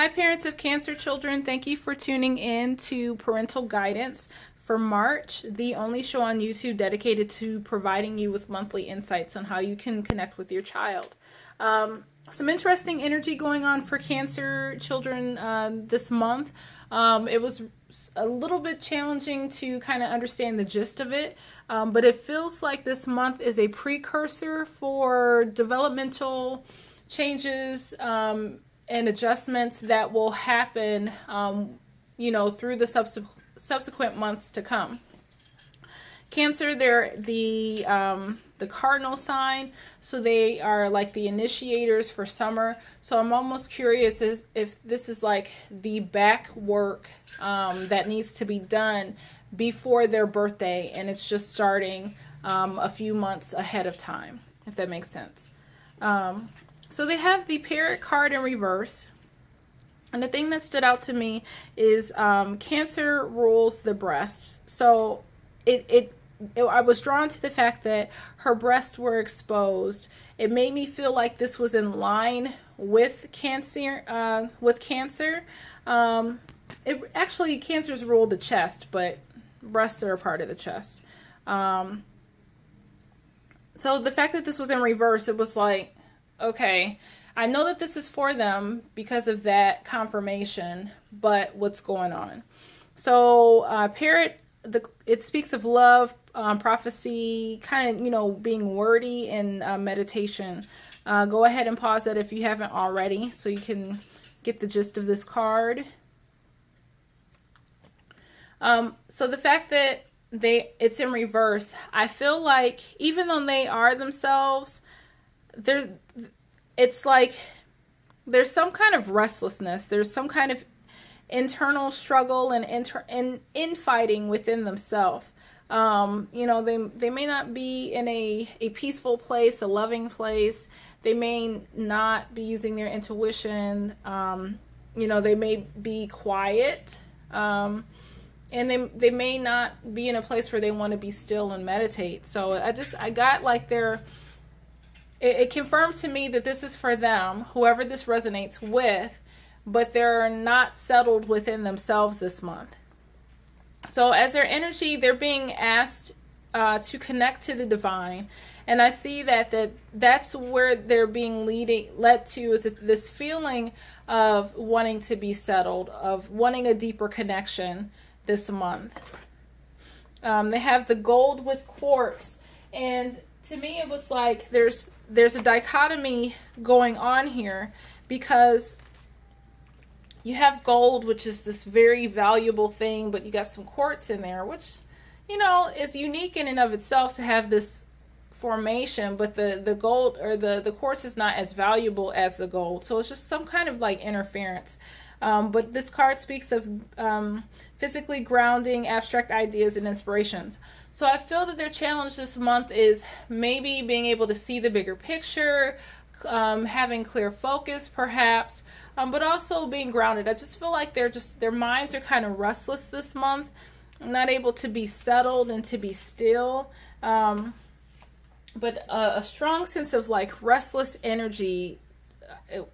Hi, parents of Cancer children. Thank you for tuning in to Parental Guidance for March, the only show on YouTube dedicated to providing you with monthly insights on how you can connect with your child. Some interesting energy going on for Cancer children this month. It was a little bit challenging to kind of understand the gist of it, but it feels like this month is a precursor for developmental changes and adjustments that will happen, through the subsequent months to come. Cancer, they're the cardinal sign, so they are like the initiators for summer. So I'm almost curious if this is like the back work that needs to be done before their birthday, and it's just starting a few months ahead of time, if that makes sense. So they have the Parrot card in reverse. And the thing that stood out to me is Cancer rules the breast. So I was drawn to the fact that her breasts were exposed. It made me feel like this was in line with Cancer. Cancers rule the chest, but breasts are a part of the chest. So the fact that this was in reverse, it was like, okay, I know that this is for them because of that confirmation, but what's going on? So Parrot, it speaks of love, prophecy, kind of, being wordy and meditation. Go ahead and pause that if you haven't already so you can get the gist of this card. So the fact that it's in reverse, I feel like even though they are themselves, it's like there's some kind of restlessness. There's some kind of internal struggle and infighting within themselves. They may not be in a peaceful place, a loving place. They may not be using their intuition. They may be quiet. And they may not be in a place where they want to be still and meditate. So I got like it confirmed to me that this is for them, whoever this resonates with, but they're not settled within themselves this month. So as their energy, they're being asked to connect to the divine. And I see that's where they're being led to, is this feeling of wanting to be settled, of wanting a deeper connection this month. They have the gold with quartz, and to me it was like there's a dichotomy going on here, because you have gold, which is this very valuable thing, but you got some quartz in there, which is unique in and of itself to have this formation, but the gold or the quartz is not as valuable as the gold, so it's just some kind of like interference. But this card speaks of physically grounding abstract ideas and inspirations. So I feel that their challenge this month is maybe being able to see the bigger picture, having clear focus perhaps, but also being grounded. I just feel like their minds are kind of restless this month, not able to be settled and to be still. But a strong sense of like restless energy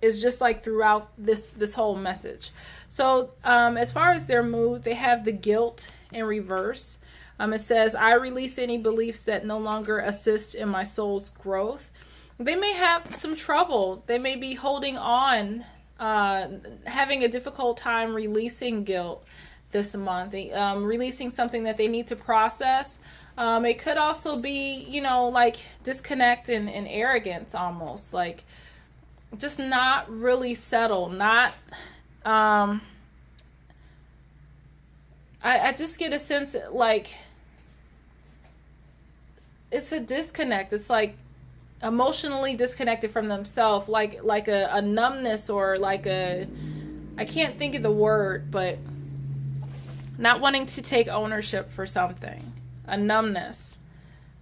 is just like throughout this whole message. So as far as their mood, they have the guilt in reverse. It says, I release any beliefs that no longer assist in my soul's growth. They may have some trouble. They may be holding on, having a difficult time releasing guilt this month, releasing something that they need to process. It could also be, like disconnect and arrogance almost, like just not really settled, not, I just get a sense that, like, it's a disconnect. It's like emotionally disconnected from themselves, like a numbness, or like I can't think of the word, but not wanting to take ownership for something, a numbness.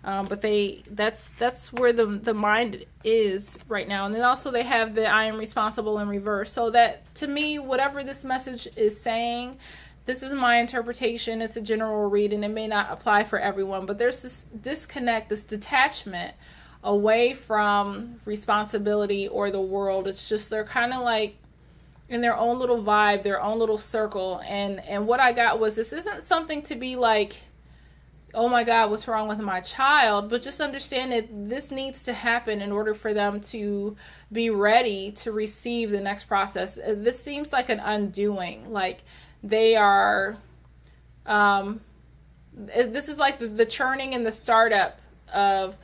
But that's where the mind is right now. And then also they have the I am responsible in reverse. So that, to me, whatever this message is saying, this is my interpretation. It's a general read, and it may not apply for everyone. But there's this disconnect, this detachment away from responsibility or the world. It's just they're kind of like in their own little vibe, their own little circle. And what I got was, this isn't something to be like, oh my God, what's wrong with my child? But just understand that this needs to happen in order for them to be ready to receive the next process. This seems like an undoing. Like they are, this is like the churning and the startup of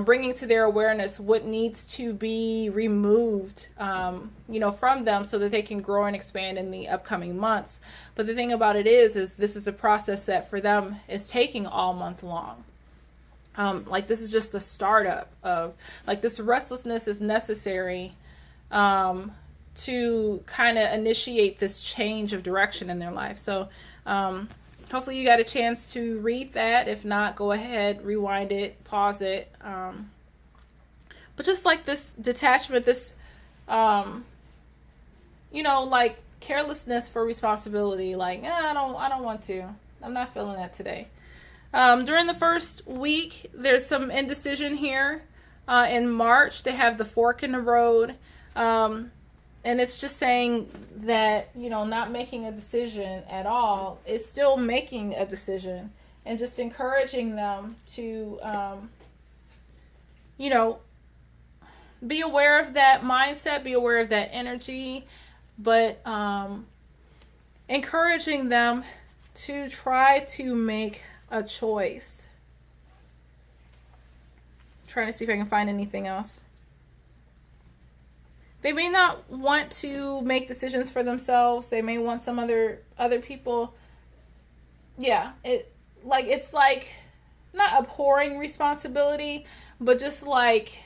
bringing to their awareness what needs to be removed, from them so that they can grow and expand in the upcoming months. But the thing about it is this is a process that for them is taking all month long. Like this is just the startup of, like, this restlessness is necessary to kind of initiate this change of direction in their life. So hopefully you got a chance to read that. If not, go ahead, rewind it, pause it. But just like this detachment, this, like carelessness for responsibility. Like, I don't want to. I'm not feeling that today. During the first week, there's some indecision here. In March, they have the fork in the road. And it's just saying that, not making a decision at all is still making a decision, and just encouraging them to, be aware of that mindset, be aware of that energy, but encouraging them to try to make a choice. Trying to see if I can find anything else. They may not want to make decisions for themselves. They may want some other people. Yeah, it's like not abhorring responsibility, but just like,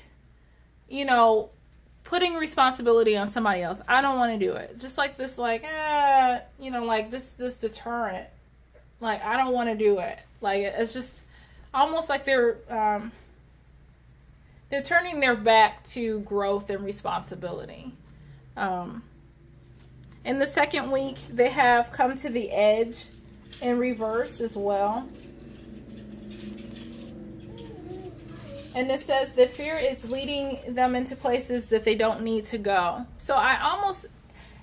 putting responsibility on somebody else. I don't want to do it. Just like this, like, like just this deterrent. Like, I don't want to do it. Like, it's just almost like they're turning their back to growth and responsibility. In the second week, they have come to the edge in reverse as well. And it says that fear is leading them into places that they don't need to go. So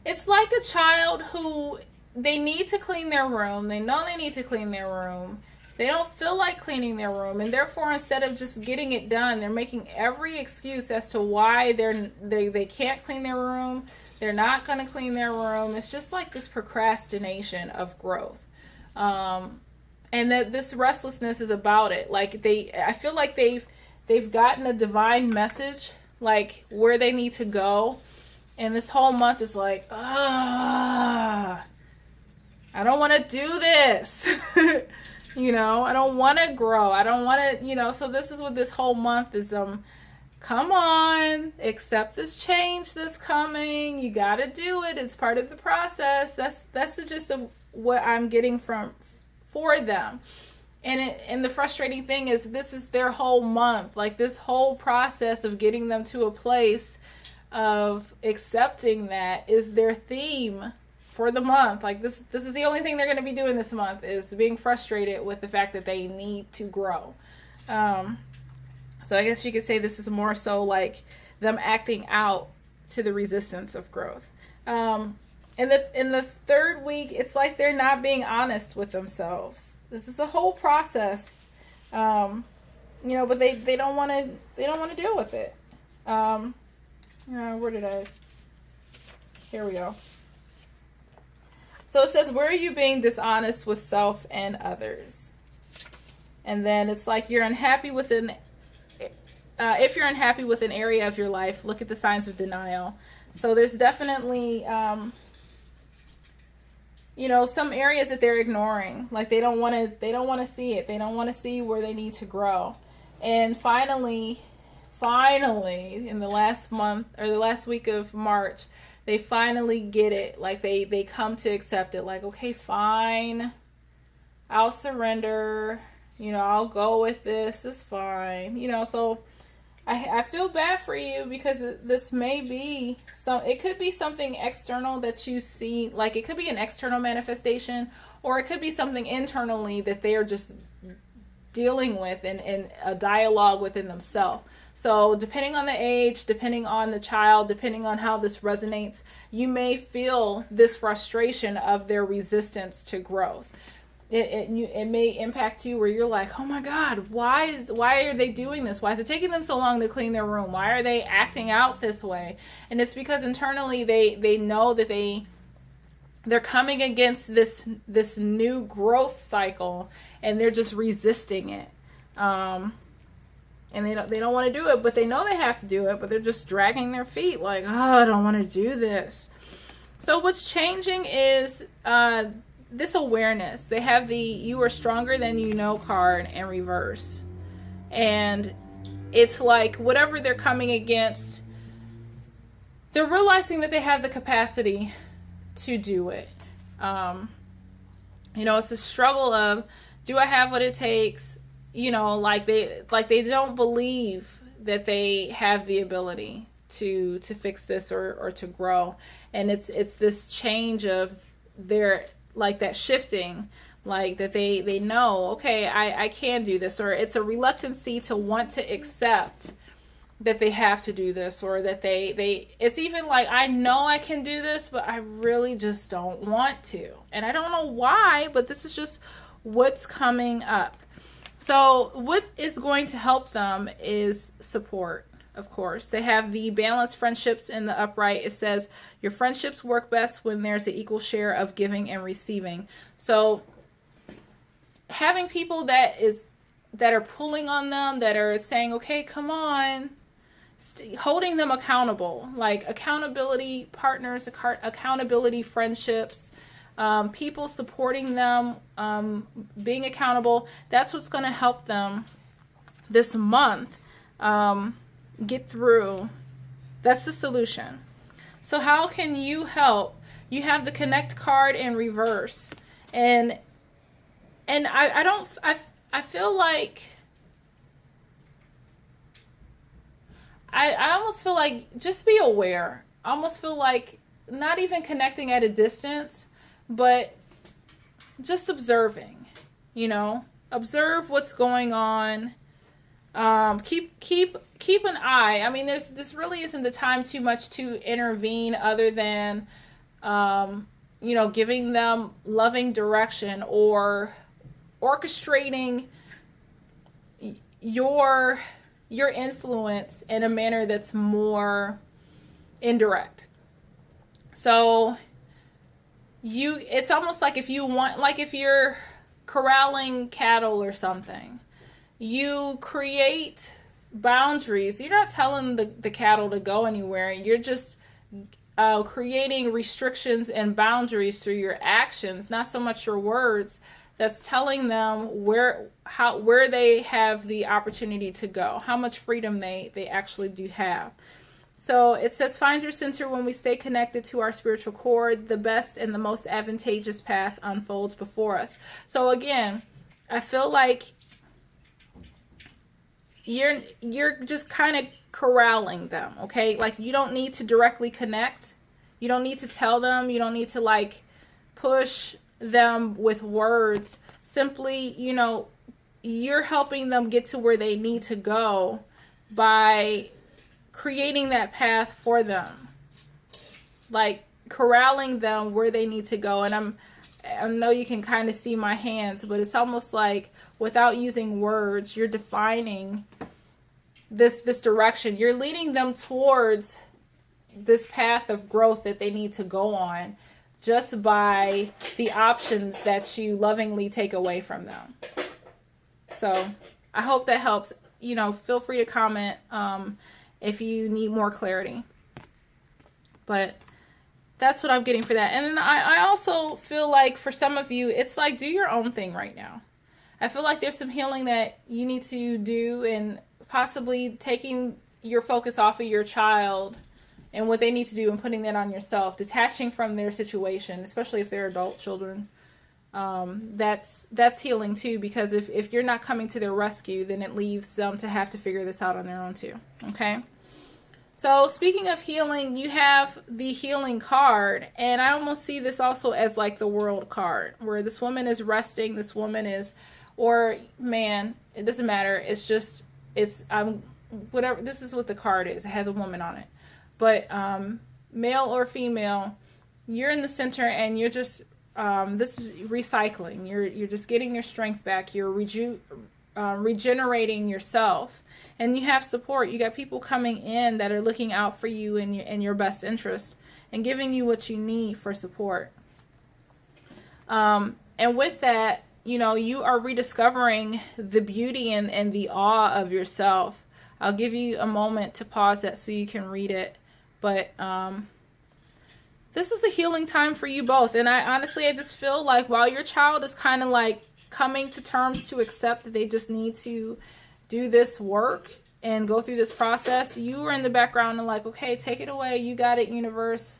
it's like a child who, they need to clean their room. They know they need to clean their room. They don't feel like cleaning their room, and therefore, instead of just getting it done, they're making every excuse as to why they can't clean their room. They're not going to clean their room. It's just like this procrastination of growth, and that this restlessness is about it. Like I feel like they've gotten a divine message, like where they need to go, and this whole month is like, I don't want to do this. I don't want to grow. I don't want to, so this is what this whole month is. Come on, accept this change that's coming. You got to do it. It's part of the process. That's the gist of what I'm getting for them. And the frustrating thing is, this is their whole month. Like, this whole process of getting them to a place of accepting that is their theme for the month. Like, this is the only thing they're going to be doing this month, is being frustrated with the fact that they need to grow. So I guess you could say this is more so like them acting out to the resistance of growth. In the third week, it's like they're not being honest with themselves. This is a whole process, but they don't want to deal with it. Where did I? Here we go. So it says, where are you being dishonest with self and others? And then it's like you're unhappy with if you're unhappy with an area of your life, look at the signs of denial. So there's definitely, some areas that they're ignoring. Like they don't want to see it. They don't want to see where they need to grow. And finally, in the last month or the last week of March, they finally get it. Like they come to accept it. Like, okay, fine, I'll surrender. I'll go with this. It's fine. So I feel bad for you, because this may be it could be something external that you see. Like, it could be an external manifestation, or it could be something internally that they are just dealing with in a dialogue within themselves. So depending on the age, depending on the child, depending on how this resonates, you may feel this frustration of their resistance to growth. It may impact you where you're like, oh my God, why are they doing this? Why is it taking them so long to clean their room? Why are they acting out this way? And it's because internally they know that they're coming against this new growth cycle, and they're just resisting it. And they don't want to do it, but they know they have to do it, but they're just dragging their feet like, oh, I don't want to do this. So what's changing is this awareness. They have the "you are stronger than you know" card in reverse. And it's like whatever they're coming against, they're realizing that they have the capacity to do it. It's a struggle of, do I have what it takes? Like they don't believe that they have the ability to fix this or to grow. And it's this change of their, like that shifting, like that they know, okay, I can do this, or it's a reluctancy to want to accept that they have to do this, or that it's even like, I know I can do this, but I really just don't want to. And I don't know why, but this is just what's coming up. So what is going to help them is support, of course. They have the balanced friendships in the upright. It says your friendships work best when there's an equal share of giving and receiving. So having people that are pulling on them, that are saying, okay, come on, holding them accountable, like accountability partners, accountability friendships, people supporting them, being accountable. That's what's going to help them this month get through. That's the solution. So how can you help? You have the Connect card in reverse, and I feel like I almost feel like just be aware. I almost feel like not even connecting at a distance, but just observing, observe what's going on. Keep an eye. I mean, this really isn't the time too much to intervene, other than, giving them loving direction or orchestrating your influence in a manner that's more indirect. So it's almost like if you're corralling cattle or something, you create boundaries. You're not telling the cattle to go anywhere. You're just creating restrictions and boundaries through your actions, not so much your words. That's telling them where they have the opportunity to go, how much freedom they actually do have. So it says, find your center when we stay connected to our spiritual core. The best and the most advantageous path unfolds before us. So again, I feel like you're just kind of corralling them, okay? Like, you don't need to directly connect. You don't need to tell them. You don't need to like push them with words. Simply, you're helping them get to where they need to go by creating that path for them, like corralling them where they need to go. And I know you can kind of see my hands, but it's almost like without using words, you're defining this direction. You're leading them towards this path of growth that they need to go on, just by the options that you lovingly take away from them. So I hope that helps. Feel free to comment if you need more clarity. But that's what I'm getting for that. And then I also feel like for some of you, it's like, do your own thing right now. I feel like there's some healing that you need to do, and possibly taking your focus off of your child and what they need to do and putting that on yourself, detaching from their situation, especially if they're adult children. That's healing too, because if you're not coming to their rescue, then it leaves them to have to figure this out on their own too. Okay. So speaking of healing, you have the healing card, and I almost see this also as like the world card, where this woman is resting, this woman is, or man, it doesn't matter. whatever, this is what the card is. It has a woman on it. But male or female, you're in the center and you're just, this is recycling. You're just getting your strength back. You're regenerating yourself. And you have support. You got people coming in that are looking out for you in your best interest and giving you what you need for support. And with that, you are rediscovering the beauty and the awe of yourself. I'll give you a moment to pause that so you can read it. But this is a healing time for you both. And I just feel like while your child is kind of like coming to terms to accept that they just need to do this work and go through this process, you are in the background and like, okay, take it away. You got it, universe.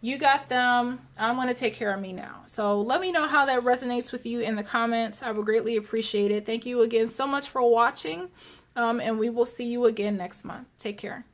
You got them. I'm going to take care of me now. So let me know how that resonates with you in the comments. I would greatly appreciate it. Thank you again so much for watching. And we will see you again next month. Take care.